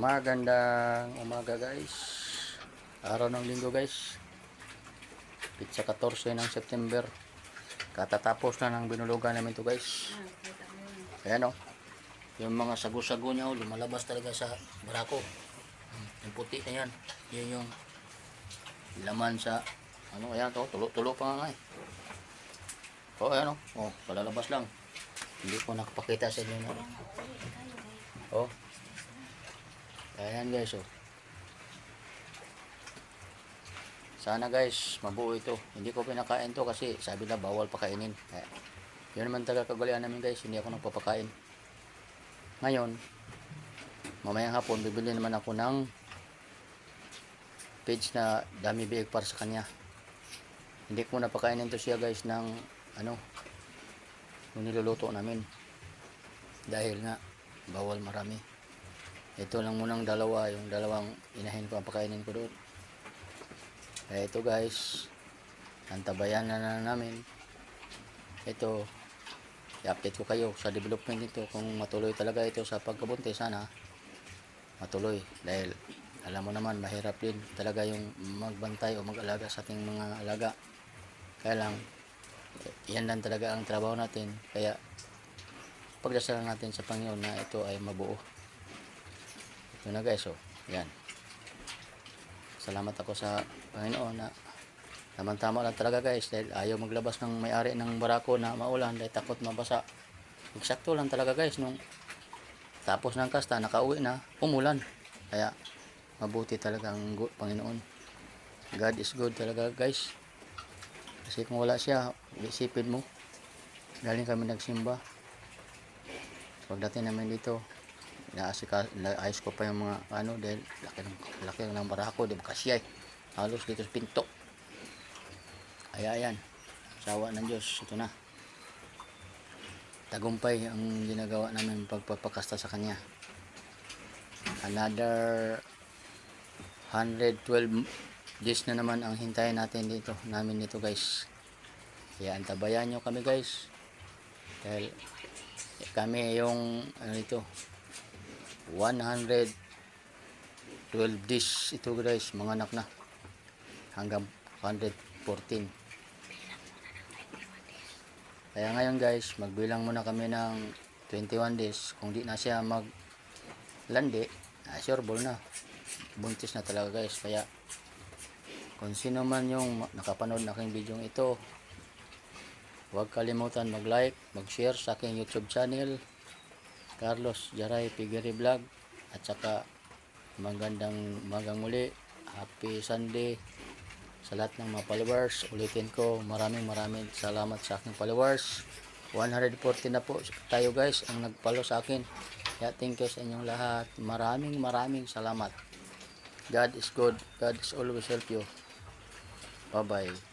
Magandang umaga guys. Araw ng linggo guys. Pitsa 14 ng September. Katatapos na ng binulugan namin to guys. Ayan o. Yung mga sago-sago niya lumalabas talaga sa barako. Yung puti na yan. Yan yung laman sa ano ayan to. Tulo-tulo pa nga eh. O ayan o. Palalabas lang. Hindi ko nakapakita sa inyo na. O. Ayan guys sana guys mabuo ito. Hindi ko pinakain to kasi sabi na bawal pakainin. Yun naman talaga kagalian namin guys, hindi ako nagpapakain. Ngayon mamayang hapon bibili naman ako ng page na dami biig para sa kanya. Hindi ko napakainin to siya guys ng ano yung niluluto namin dahil nga bawal marami. Ito lang munang dalawa, yung dalawang inahin ko ang pakainin ko doon. Kaya ito guys, antabayan na namin. Ito, i-update ko kayo sa development nito kung matuloy talaga ito sa pagkabuntis. Sana matuloy dahil alam mo naman mahirap din talaga yung magbantay o mag-alaga sa ating mga alaga. Kaya lang, yan lang talaga ang trabaho natin. Kaya pagdasalan natin sa Panginoon na ito ay mabuo. Ito na guys yan. Salamat ako sa Panginoon na tamang-tama lang talaga guys dahil ayaw maglabas ng may-ari ng barako na maulan dahil takot mabasa. Eksakto lang talaga guys nung tapos ng kasta nakauwi na umulan. Kaya mabuti talaga ang Panginoon. God is good talaga guys. Kasi kung wala siya, isipin mo galing kami nagsimba. Pagdating namin dito naayos ko pa yung mga ano dahil laki ng barako di ba kasi halos dito sa pinto. Ayan sawa ng Diyos, ito na tagumpay ang ginagawa namin pagpapakasta sa kanya. Another 112 days na naman ang hintayin natin dito namin dito guys. Kaya antabayan nyo kami guys dahil kami yung ano ito 112 days ito guys, mga anak na hanggang 114. Kaya ngayon guys magbilang muna kami ng 21 days. Kung di na siya maglandi sureball na buntis na talaga guys. Kaya kung sino man yung nakapanood na aking video ito, huwag kalimutan mag-like, mag-share sa aking YouTube channel Carlos Jaray Pigiri Vlog, at saka magandang umagang muli, happy Sunday sa lahat ng mga followers. Ulitin ko, maraming salamat sa aking followers. 140 na po tayo guys ang nag-follow sa akin. Kaya thank you sa inyong lahat, maraming salamat. God is good, God is always help you. Bye bye.